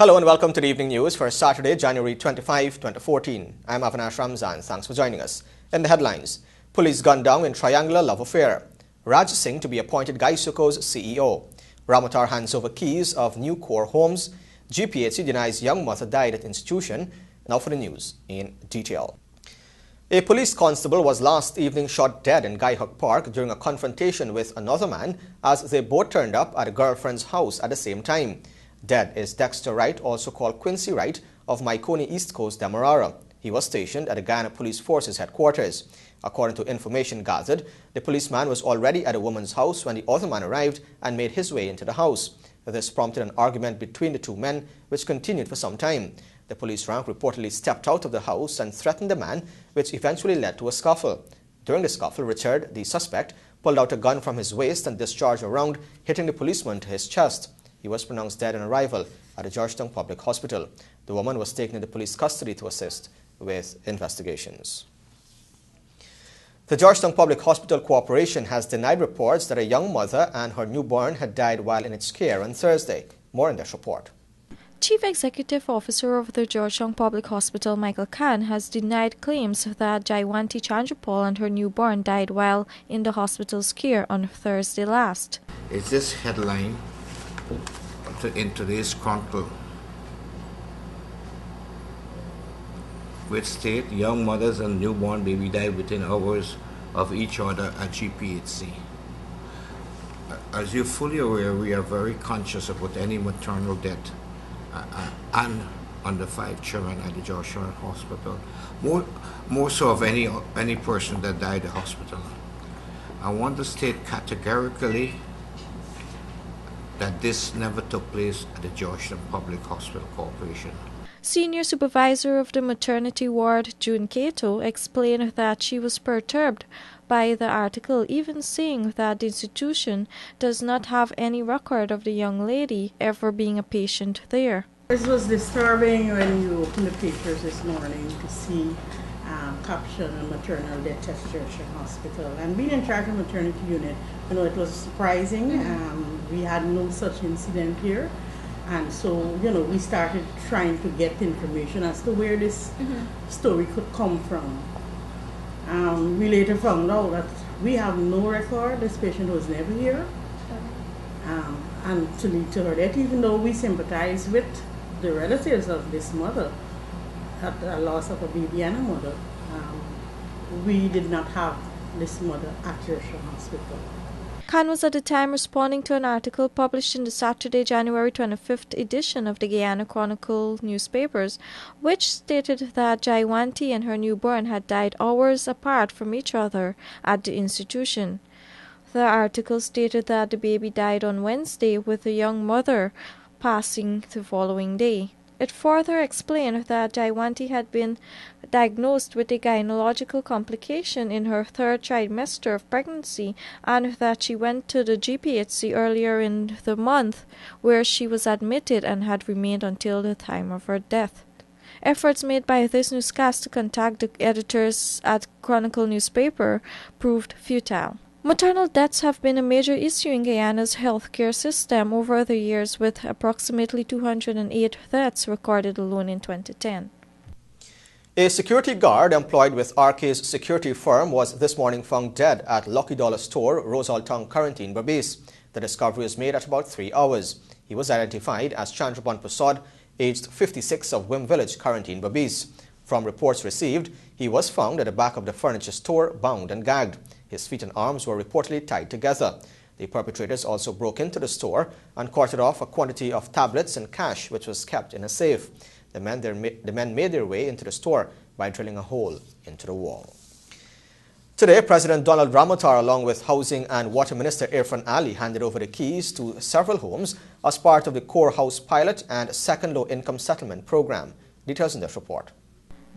Hello and welcome to the evening news for Saturday, January 25, 2014. I'm Avinash Ramzan. Thanks for joining us. In the headlines, police gunned down in triangular love affair. Raj Singh to be appointed Gaisuko's CEO. Ramotar hands over keys of new core homes. GPHC denies young mother died at institution. Now for the news in detail. A police constable was last evening shot dead in Gaihok Park during a confrontation with another man as they both turned up at a girlfriend's house at the same time. Dead is Dexter Wright, also called Quincy Wright, of Maikoni East Coast, Demerara. He was stationed at the Guyana Police Force's headquarters. According to information gathered, the policeman was already at a woman's house when the other man arrived and made his way into the house. This prompted an argument between the two men, which continued for some time. The police rank reportedly stepped out of the house and threatened the man, which eventually led to a scuffle. During the scuffle, Richard, the suspect, pulled out a gun from his waist and discharged a round, hitting the policeman to his chest. He was pronounced dead on arrival at the Georgetown Public Hospital. The woman was taken into police custody to assist with investigations. The Georgetown Public Hospital Corporation has denied reports that a young mother and her newborn had died while in its care on Thursday. More in this report. Chief Executive Officer of the Georgetown Public Hospital, Michael Khan, has denied claims that Jaiwanti Chandrapal and her newborn died while in the hospital's care on Thursday last. Is this headline in today's Chronicle, which state young mothers and newborn baby died within hours of each other at GPHC. As you're fully aware, we are very conscious about any maternal death and under 5 children at the Georgetown Hospital, more so of any person that died at the hospital. I want to state categorically that this never took place at the Georgetown Public Hospital Corporation. Senior Supervisor of the Maternity Ward, June Cato, explained that she was perturbed by the article, even saying that the institution does not have any record of the young lady ever being a patient there. It was disturbing when you open the papers this morning to see caption on maternal death at Georgetown Hospital. And being in charge of the maternity unit, it was surprising. We had no such incident here. And so, we started trying to get information as to where this story could come from. We later found out that we have no record. This patient was never here. And to lead to her death, even though we sympathize with the relatives of this mother at the loss of a baby and a mother, we did not have this mother at Georgetown Hospital. Khan was at the time responding to an article published in the Saturday, January 25th edition of the Guyana Chronicle newspapers, which stated that Jaiwanti and her newborn had died hours apart from each other at the institution. The article stated that the baby died on Wednesday, with the young mother passing the following day. It further explained that Jaiwanti had been diagnosed with a gynecological complication in her 3rd trimester of pregnancy and that she went to the GPHC earlier in the month, where she was admitted and had remained until the time of her death. Efforts made by this newscast to contact the editors at Chronicle newspaper proved futile. Maternal deaths have been a major issue in Guyana's healthcare system over the years, with approximately 208 deaths recorded alone in 2010. A security guard employed with RK's security firm was this morning found dead at Lucky Dollar store, Rosaltong, Quarantine, Berbice. The discovery was made at about 3 hours. He was identified as Chandraban Prasad, aged 56, of Wim Village, Quarantine, Berbice. From reports received, he was found at the back of the furniture store, bound and gagged. His feet and arms were reportedly tied together. The perpetrators also broke into the store and carted off a quantity of tablets and cash, which was kept in a safe. The men made their way into the store by drilling a hole into the wall. Today, President Donald Ramotar, along with Housing and Water Minister Irfan Ali, handed over the keys to several homes as part of the Core House Pilot and Second Low Income Settlement Program. Details in this report.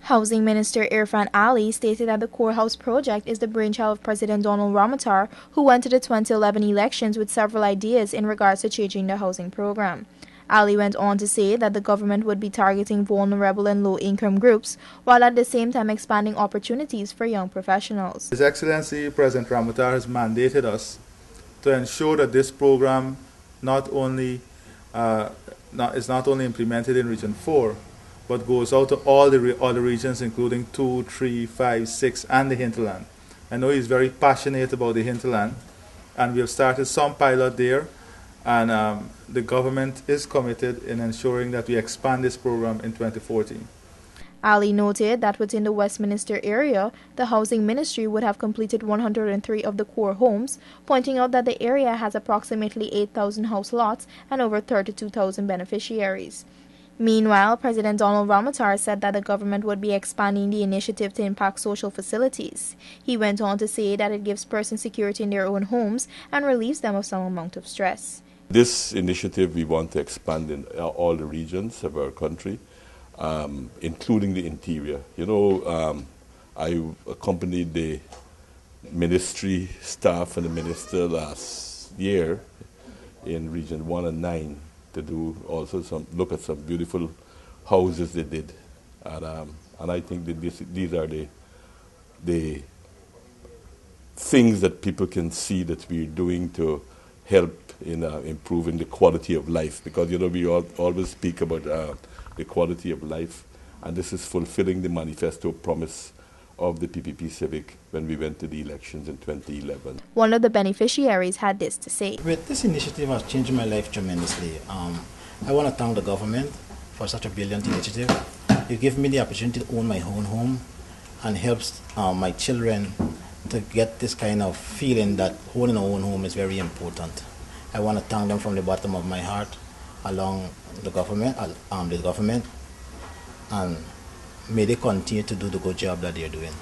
Housing Minister Irfan Ali stated that the Core House project is the brainchild of President Donald Ramotar, who went to the 2011 elections with several ideas in regards to changing the housing program. Ali went on to say that the government would be targeting vulnerable and low-income groups, while at the same time expanding opportunities for young professionals. His Excellency President Ramotar has mandated us to ensure that this program not only is not only implemented in Region 4, but goes out to all the other regions, including 2, 3, 5, 6, and the hinterland. I know he's very passionate about the hinterland, and we have started some pilot there, and the government is committed in ensuring that we expand this program in 2014. Ali noted that within the Westminster area, the Housing Ministry would have completed 103 of the core homes, pointing out that the area has approximately 8,000 house lots and over 32,000 beneficiaries. Meanwhile, President Donald Ramotar said that the government would be expanding the initiative to impact social facilities. He went on to say that it gives persons security in their own homes and relieves them of some amount of stress. This initiative we want to expand in all the regions of our country, including the interior. You know, I accompanied the ministry staff and the minister last year in Region 1 and 9 to do also look at some beautiful houses they did. And I think that these are the things that people can see that we're doing to help in improving the quality of life. Because, you know, we always speak about the quality of life, and this is fulfilling the manifesto promise of the PPP Civic when we went to the elections in 2011. One of the beneficiaries had this to say. With this initiative has changed my life tremendously. I want to thank the government for such a brilliant initiative. It gives me the opportunity to own my own home and helps my children to get this kind of feeling that owning our own home is very important. I want to thank them from the bottom of my heart along the government, and may they continue to do the good job that they're doing.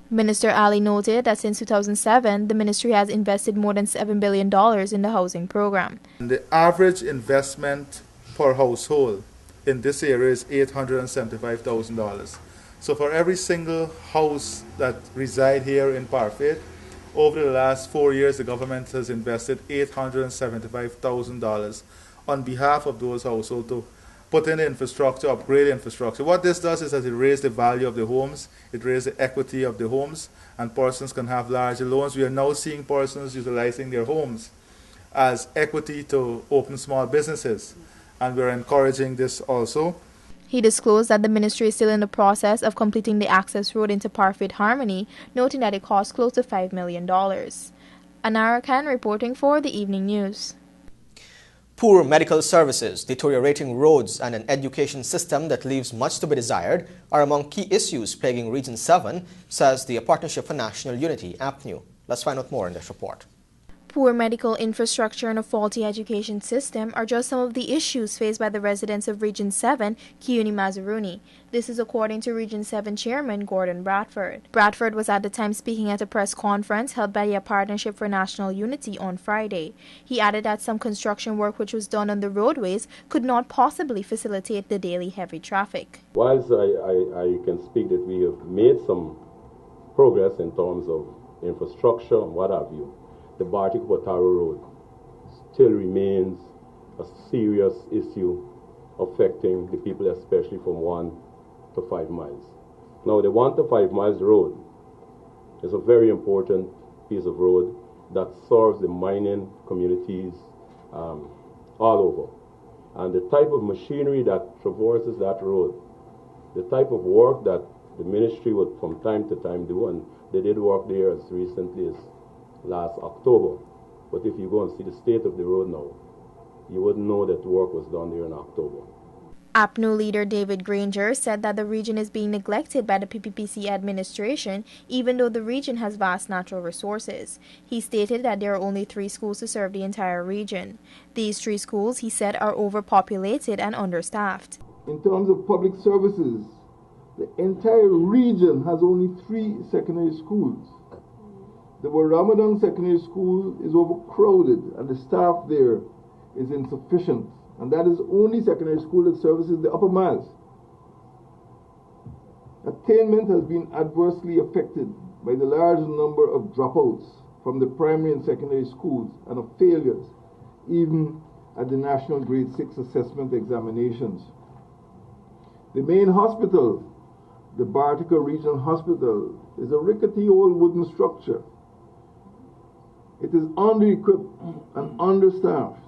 Minister Ali noted that since 2007, the ministry has invested more than $7 billion in the housing program. The average investment per household in this area is $875,000. So for every single house that resides here in Parfitt, over the last 4 years, the government has invested $875,000 on behalf of those households to put in infrastructure, upgrade infrastructure. What this does is that it raises the value of the homes, it raises the equity of the homes, and persons can have larger loans. We are now seeing persons utilizing their homes as equity to open small businesses, and we're encouraging this also. He disclosed that the ministry is still in the process of completing the access road into Parfitt Harmony, noting that it cost close to $5 million. Anara Khan reporting for the Evening News. Poor medical services, deteriorating roads, and an education system that leaves much to be desired are among key issues plaguing Region 7, says the Partnership for National Unity, APNU. Let's find out more in this report. Poor medical infrastructure and a faulty education system are just some of the issues faced by the residents of Region 7, Kiuni Mazaruni. This is according to Region 7 Chairman Gordon Bradford. Bradford was at the time speaking at a press conference held by the Partnership for National Unity on Friday. He added that some construction work which was done on the roadways could not possibly facilitate the daily heavy traffic. Whilst I can speak that we have made some progress in terms of infrastructure and what have you, the Bartik-Botaro Road still remains a serious issue affecting the people, especially from 1 to 5 miles. Now, the 1 to 5 miles road is a very important piece of road that serves the mining communities all over. And the type of machinery that traverses that road, the type of work that the ministry would from time to time do, and they did work there as recently as last October. But if you go and see the state of the road now, you wouldn't know that work was done there in October. APNU leader David Granger said that the region is being neglected by the PPPC administration, even though the region has vast natural resources. He stated that there are only 3 schools to serve the entire region. These 3 schools, he said, are overpopulated and understaffed. In terms of public services, the entire region has only 3 secondary schools. The Ramadan Secondary School is overcrowded and the staff there is insufficient. And that is the only secondary school that services the upper miles. Attainment has been adversely affected by the large number of dropouts from the primary and secondary schools and of failures, even at the National Grade 6 assessment examinations. The main hospital, the Bartica Regional Hospital, is a rickety old wooden structure. It is under-equipped and understaffed.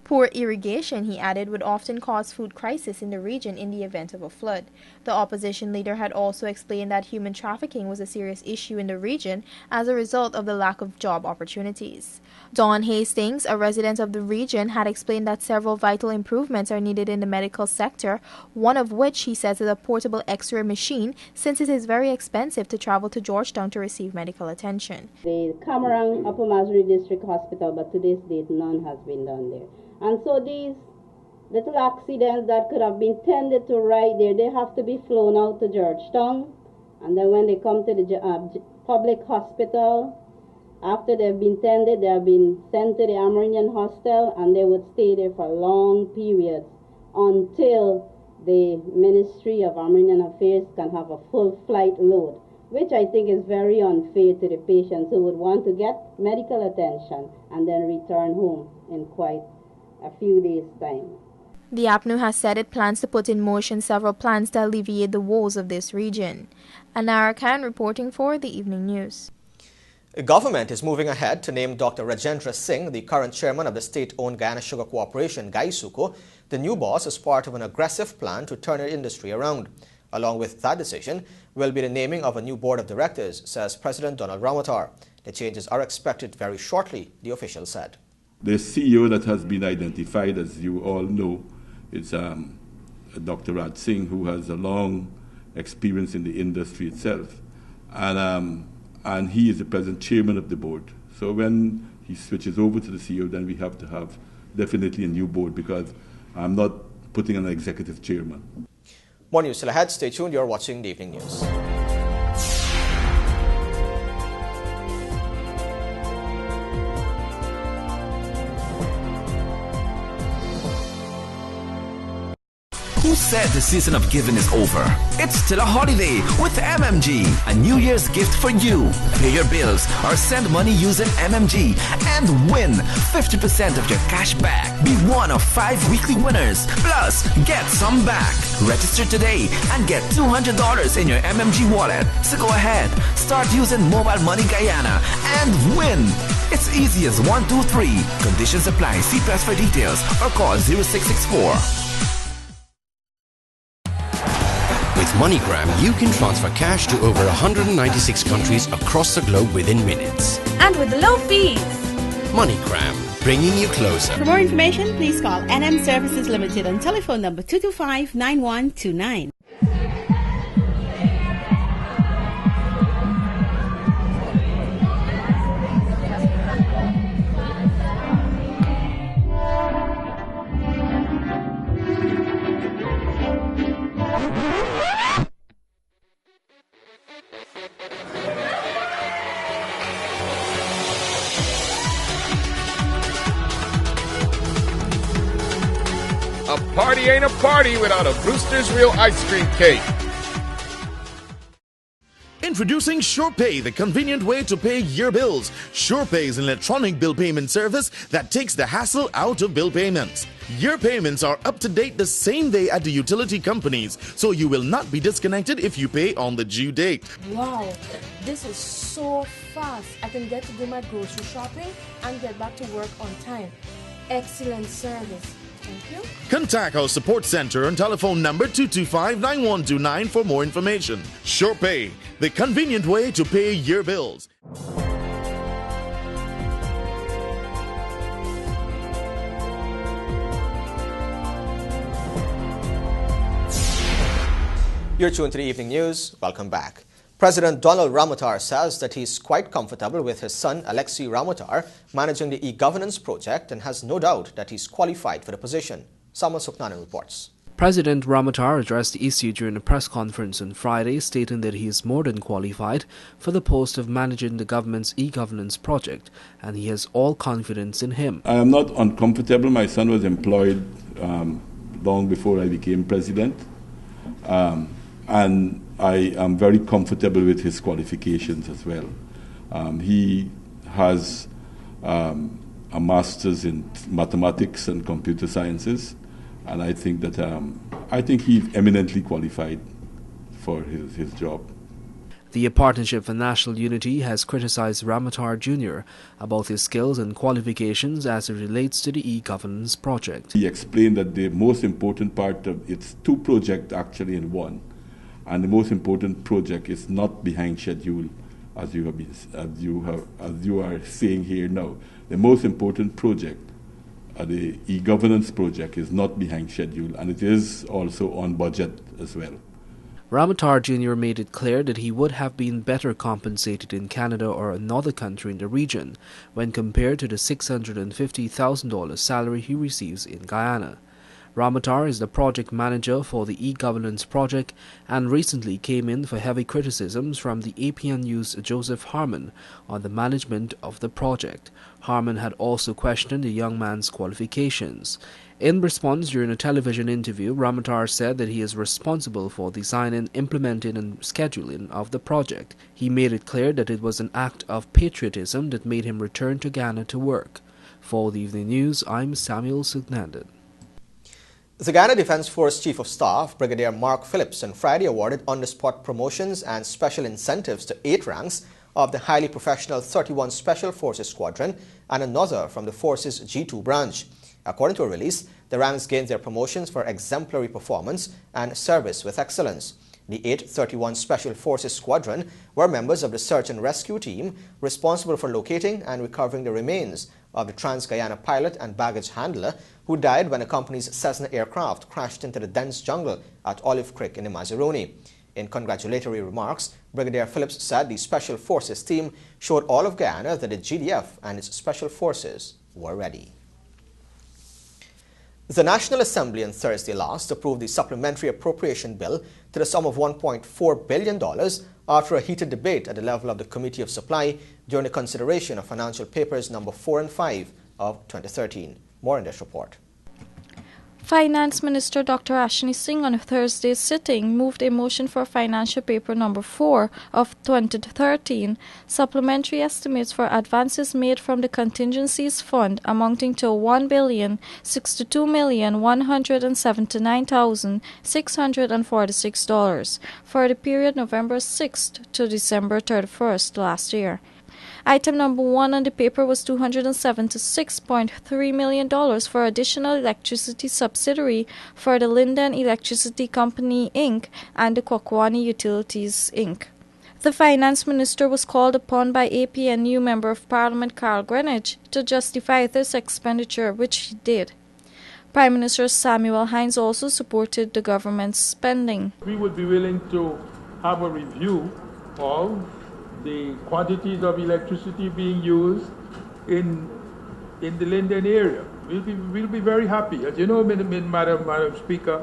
Poor irrigation, he added, would often cause food crisis in the region in the event of a flood. The opposition leader had also explained that human trafficking was a serious issue in the region as a result of the lack of job opportunities. Dawn Hastings, a resident of the region, had explained that several vital improvements are needed in the medical sector, one of which, he says, is a portable X-ray machine, since it is very expensive to travel to Georgetown to receive medical attention. The Camarang Upper Missouri District Hospital, but to this date none has been done there. And so these little accidents that could have been tended to right there, they have to be flown out to Georgetown. And then when they come to the public hospital, after they've been tended, they have been sent to the Amerindian hostel, and they would stay there for long periods until the Ministry of Amerindian Affairs can have a full flight load, which I think is very unfair to the patients who would want to get medical attention and then return home in quite a few days' time. The APNU has said it plans to put in motion several plans to alleviate the woes of this region. Anara Khan reporting for the Evening News. The government is moving ahead to name Dr. Rajendra Singh, the current chairman of the state-owned Guyana Sugar Corporation, GAISUCO, the new boss as part of an aggressive plan to turn the industry around. Along with that decision will be the naming of a new board of directors, says President Donald Ramotar. The changes are expected very shortly, the official said. The CEO that has been identified, as you all know, is Dr. Raj Singh, who has a long experience in the industry itself. And he is the present chairman of the board. So when he switches over to the CEO, then we have to have definitely a new board, because I'm not putting an executive chairman. More news still ahead. Stay tuned. You're watching the Evening News. Who said the season of giving is over? It's still a holiday with MMG, a New Year's gift for you. Pay your bills or send money using MMG and win 50% of your cash back. Be one of 5 weekly winners. Plus, get some back. Register today and get $200 in your MMG wallet. So go ahead, start using Mobile Money Guyana and win. It's easy as 1, 2, 3. Conditions apply. See press for details or call 0664. With MoneyGram, you can transfer cash to over 196 countries across the globe within minutes. And with low fees. MoneyGram, bringing you closer. For more information, please call NM Services Limited on telephone number 225-9129. A party ain't a party without a Brewster's Real Ice Cream Cake. Introducing SurePay, the convenient way to pay your bills. SurePay is an electronic bill payment service that takes the hassle out of bill payments. Your payments are up to date the same day at the utility companies, so you will not be disconnected if you pay on the due date. Wow, this is so fast. I can get to do my grocery shopping and get back to work on time. Excellent service. Thank you. Contact our support center on telephone number 225-9129 for more information. SurePay, the convenient way to pay your bills. You're tuned to the Evening News. Welcome back. President Donald Ramotar says that he's quite comfortable with his son Alexei Ramotar managing the e-governance project and has no doubt that he's qualified for the position. Samuel Suknanan reports. President Ramotar addressed the issue during a press conference on Friday, stating that he is more than qualified for the post of managing the government's e-governance project, and he has all confidence in him. I am not uncomfortable. My son was employed long before I became president, and I am very comfortable with his qualifications as well. He has a master's in mathematics and computer sciences, and I think that he's eminently qualified for his job. The Partnership for National Unity has criticized Ramotar Jr. about his skills and qualifications as it relates to the e-governance project. He explained that the most important part of it's two projects actually in one, and the most important project is not behind schedule, as you are saying here now. The most important project, the e-governance project, is not behind schedule, and it is also on budget as well. Ramotar Jr. made it clear that he would have been better compensated in Canada or another country in the region when compared to the $650,000 salary he receives in Guyana. Ramotar is the project manager for the e-governance project and recently came in for heavy criticisms from the APNU's Joseph Harmon on the management of the project. Harmon had also questioned the young man's qualifications. In response, during a television interview, Ramotar said that he is responsible for designing, implementing and scheduling of the project. He made it clear that it was an act of patriotism that made him return to Ghana to work. For the Evening News, I'm Samuel Sugnandan. The Ghana Defence Force Chief of Staff, Brigadier Mark Phillips, on Friday awarded on-the-spot promotions and special incentives to 8 ranks of the highly professional 31 Special Forces Squadron and another from the Force's G2 branch. According to a release, the ranks gained their promotions for exemplary performance and service with excellence. The 831 Special Forces Squadron were members of the search and rescue team responsible for locating and recovering the remains of the Trans-Guyana pilot and baggage handler who died when the company's Cessna aircraft crashed into the dense jungle at Olive Creek in the Mazaruni. In congratulatory remarks, Brigadier Phillips said the Special Forces team showed all of Guyana that the GDF and its special forces were ready. The National Assembly on Thursday last approved the supplementary appropriation bill to the sum of $1.4 billion after a heated debate at the level of the Committee of Supply during the consideration of Financial Papers number 4 and 5 of 2013. More in this report. Finance Minister Dr. Ashni Singh on Thursday's sitting moved a motion for Financial Paper number 4 of 2013, supplementary estimates for advances made from the Contingencies Fund amounting to $1,062,179,646 for the period November 6th to December 31st last year. Item number 1 on the paper was $276.3 million for additional electricity subsidiary for the Linden Electricity Company, Inc. and the Kwakwani Utilities, Inc. The Finance Minister was called upon by APNU Member of Parliament Carl Greenwich to justify this expenditure, which he did. Prime Minister Samuel Hinds also supported the government's spending. We would be willing to have a review of the quantities of electricity being used in the Linden area. We'll be very happy. As you know, Madam Speaker,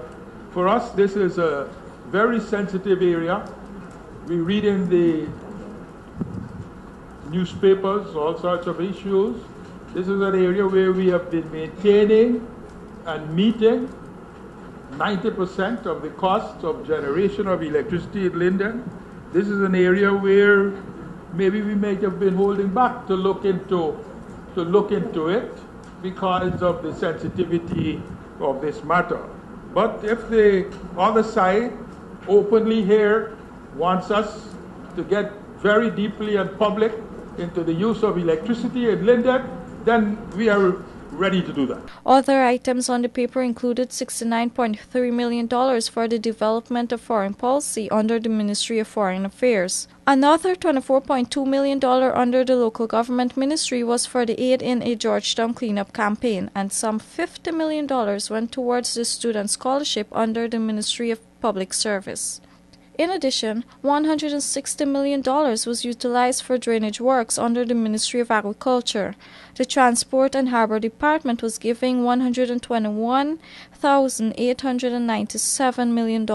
for us this is a very sensitive area. We read in the newspapers all sorts of issues. This is an area where we have been maintaining and meeting 90% of the costs of generation of electricity in Linden. This is an area where maybe we may have been holding back to look into it because of the sensitivity of this matter. But if the other side openly here wants us to get very deeply and public into the use of electricity in Linden, then we are ready to do that. Other items on the paper included $69.3 million for the development of foreign policy under the Ministry of Foreign Affairs. Another $24.2 million under the local government ministry was for the aid in a Georgetown cleanup campaign, and some $50 million went towards the student scholarship under the Ministry of Public Service. In addition, $160 million was utilized for drainage works under the Ministry of Agriculture. The Transport and Harbour Department was giving $121,897 million.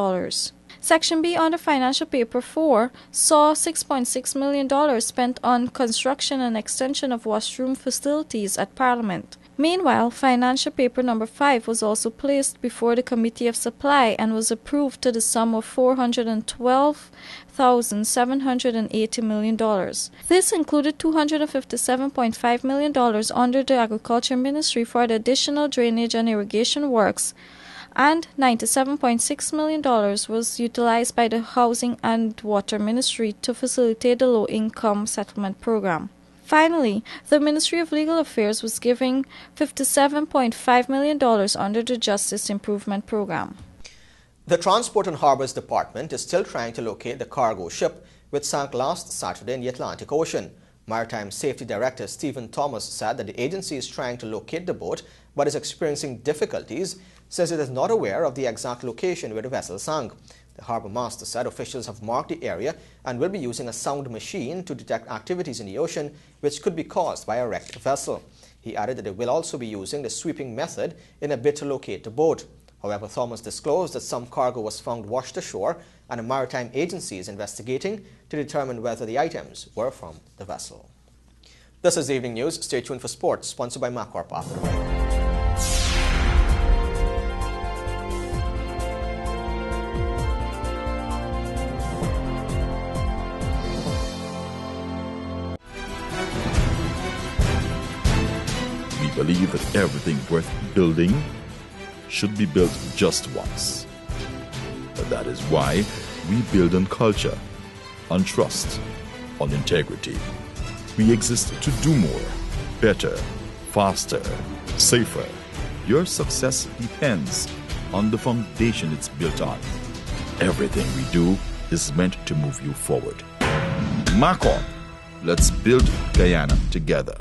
Section B on the Financial Paper 4 saw $6.6 million spent on construction and extension of washroom facilities at Parliament. Meanwhile, Financial Paper number 5 was also placed before the Committee of Supply and was approved to the sum of $412,780 million. This included $257.5 million under the Agriculture Ministry for the additional drainage and irrigation works, and $97.6 million was utilized by the Housing and Water Ministry to facilitate the low-income settlement program. Finally, the Ministry of Legal Affairs was giving $57.5 million under the Justice Improvement Program. The Transport and Harbors Department is still trying to locate the cargo ship which sank last Saturday in the Atlantic Ocean. Maritime Safety Director Stephen Thomas said that the agency is trying to locate the boat but is experiencing difficulties, says it is not aware of the exact location where the vessel sank. The harbour master said officials have marked the area and will be using a sound machine to detect activities in the ocean which could be caused by a wrecked vessel. He added that they will also be using the sweeping method in a bid to locate the boat. However, Thomas disclosed that some cargo was found washed ashore and a maritime agency is investigating to determine whether the items were from the vessel. This is Evening News. Stay tuned for sports, sponsored by MacCorp after the break. We believe that everything worth building should be built just once. But that is why we build on culture, on trust, on integrity. We exist to do more, better, faster, safer. Your success depends on the foundation it's built on. Everything we do is meant to move you forward. MacCorp, let's build Guyana together.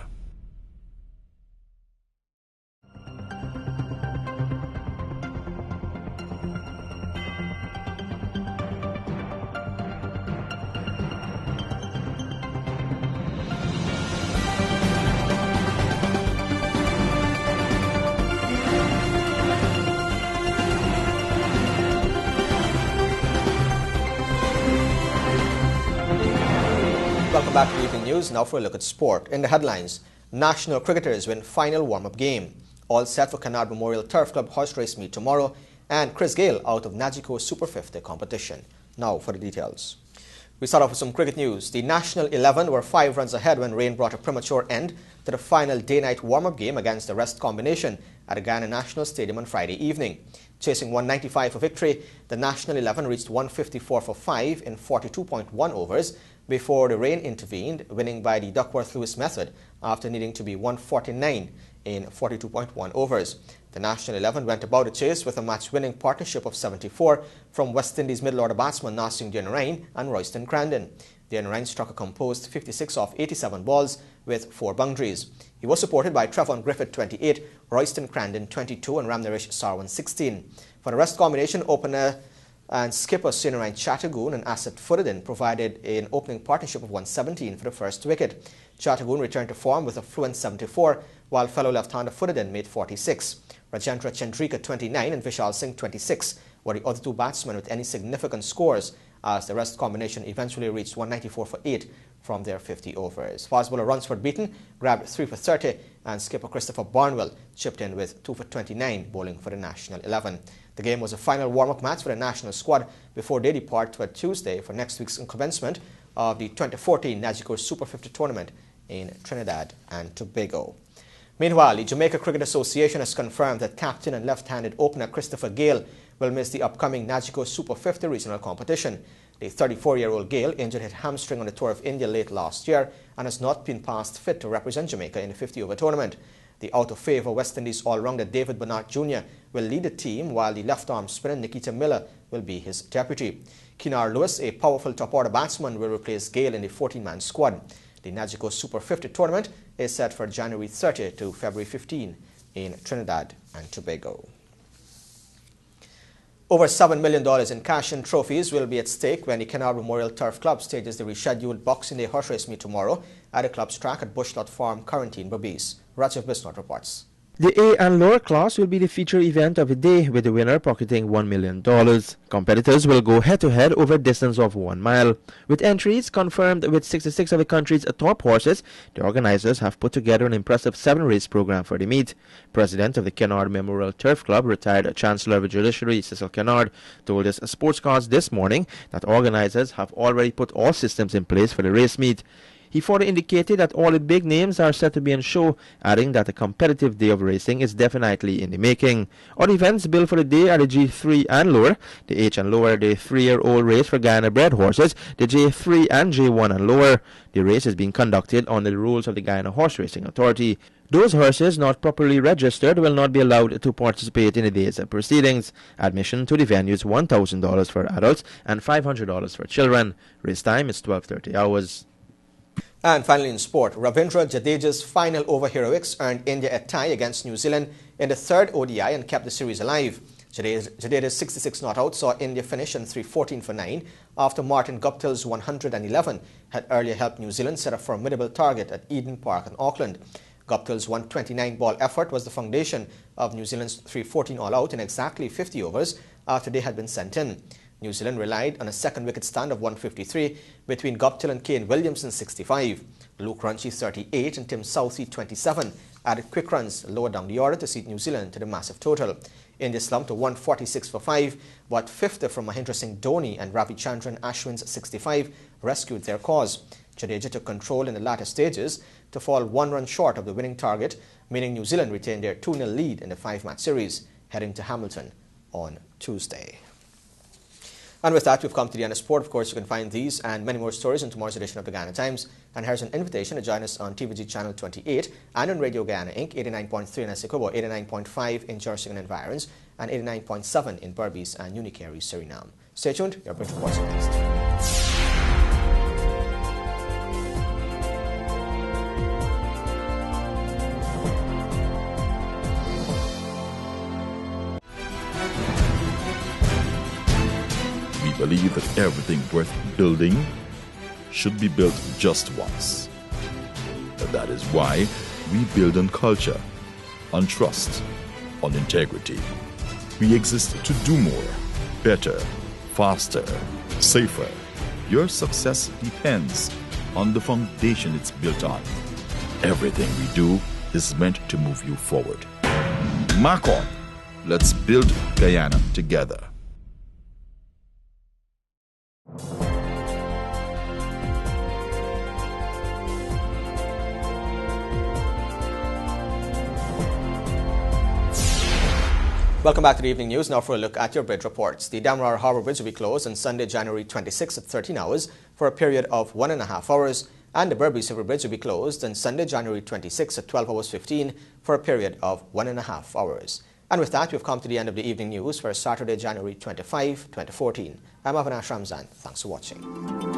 Welcome back to Evening News. Now for a look at sport. In the headlines, national cricketers win final warm-up game. All set for Kennard Memorial Turf Club horse race meet tomorrow. And Chris Gayle out of Nagico Super 50 competition. Now for the details. We start off with some cricket news. The National 11 were 5 runs ahead when rain brought a premature end to the final day-night warm-up game against the Rest combination at the Guyana National Stadium on Friday evening. Chasing 195 for victory, the National 11 reached 154 for 5 in 42.1 overs before the rain intervened, winning by the Duckworth-Lewis method after needing to be 149 in 42.1 overs. The National 11 went about the chase with a match-winning partnership of 74 from West Indies middle-order batsman Nassim Dinarain and Royston Crandon. Dinarain struck a composed 56 off 87 balls with 4 boundaries. He was supported by Trevon Griffith 28, Royston Crandon 22 and Ramnarish Sarwan 16. For the Rest combination, opener and skipper Sinarain Chattergoon and Asset Fudderdin provided an opening partnership of 117 for the first wicket. Chattergoon returned to form with a fluent 74, while fellow left-hander Fudderdin made 46. Rajendra Chandrika 29 and Vishal Singh 26 were the other 2 batsmen with any significant scores, as the Rest combination eventually reached 194 for 8 from their 50 overs. Fast bowler Runsford Beaton grabbed 3 for 30 and skipper Christopher Barnwell chipped in with 2 for 29 bowling for the National 11. The game was a final warm-up match for the national squad before they depart toward Tuesday for next week's commencement of the 2014 Nagico Super 50 tournament in Trinidad and Tobago. Meanwhile, the Jamaica Cricket Association has confirmed that captain and left-handed opener Christopher Gayle will miss the upcoming Nagico Super 50 regional competition. The 34-year-old Gayle injured his hamstring on the Tour of India late last year and has not been passed fit to represent Jamaica in the 50-over tournament. The out-of-favour West Indies all-rounder David Bernard Jr. will lead the team, while the left-arm spinner Nikita Miller will be his deputy. Keenar Lewis, a powerful top-order batsman, will replace Gayle in the 14-man squad. The Nagico Super 50 tournament is set for January 30 to February 15 in Trinidad and Tobago. Over $7 million in cash and trophies will be at stake when the Kennard Memorial Turf Club stages the rescheduled Boxing Day horse race meet tomorrow at the club's track at Bushlot Farm, Quarantine, Berbice. Rajiv Bisnot reports. The A and lower class will be the feature event of the day, with the winner pocketing $1 million. Competitors will go head-to-head over a distance of 1 mile. With entries confirmed with 66 of the country's top horses, the organizers have put together an impressive 7-race program for the meet. President of the Kennard Memorial Turf Club, retired Chancellor of the Judiciary Cecil Kennard, told his sports cards this morning that organizers have already put all systems in place for the race meet. He further indicated that all the big names are set to be on show, adding that a competitive day of racing is definitely in the making. Other events billed for the day are the G3 and lower, the H and lower, the 3-year-old race for Guyana-bred horses, the J3 and J1 and lower. The race is being conducted under the rules of the Guyana Horse Racing Authority. Those horses not properly registered will not be allowed to participate in the day's proceedings. Admission to the venue is $1,000 for adults and $500 for children. Race time is 12:30 hours. And finally in sport, Ravindra Jadeja's final over heroics earned India a tie against New Zealand in the third ODI and kept the series alive. Jadeja's 66 not out saw India finish in 3:14 for 9 after Martin Guptill's 111 had earlier helped New Zealand set a formidable target at Eden Park in Auckland. Guptill's 129-ball effort was the foundation of New Zealand's 3:14 all-out in exactly 50 overs after they had been sent in. New Zealand relied on a second wicket stand of 153 between Guptill and Kane Williamson 65. Luke Runchi 38 and Tim Southey 27 added quick runs lower down the order to seat New Zealand to the massive total. India slumped to 146 for 5, but 50 from Mahendra Singh Dhoni and Ravichandran Ashwin's 65 rescued their cause. Jadeja took control in the latter stages to fall 1 run short of the winning target, meaning New Zealand retained their 2-0 lead in the 5-match series, heading to Hamilton on Tuesday. And with that, we've come to the end of sport. Of course, you can find these and many more stories in tomorrow's edition of the Guyana Times. And here's an invitation to join us on TVG Channel 28 and on Radio Guyana Inc. 89.3 in Essequibo, 89.5 in Jersey and Environs, and 89.7 in Berbice and Unicary, Suriname. Stay tuned, your Bridge Reports next. Believe that everything worth building should be built just once. And that is why we build on culture, on trust, on integrity. We exist to do more, better, faster, safer. Your success depends on the foundation it's built on. Everything we do is meant to move you forward. Mark on. Let's build Guyana together. Welcome back to the evening news. Now for a look at your bridge reports. The Damar Harbour Bridge will be closed on Sunday, January 26 at 13 hours for a period of 1.5 hours, and the Berbice River Bridge will be closed on Sunday, January 26 at 12 hours 15 for a period of 1.5 hours. And with that, we've come to the end of the evening news for Saturday, January 25, 2014. I'm Avinash Ramzan. Thanks for watching.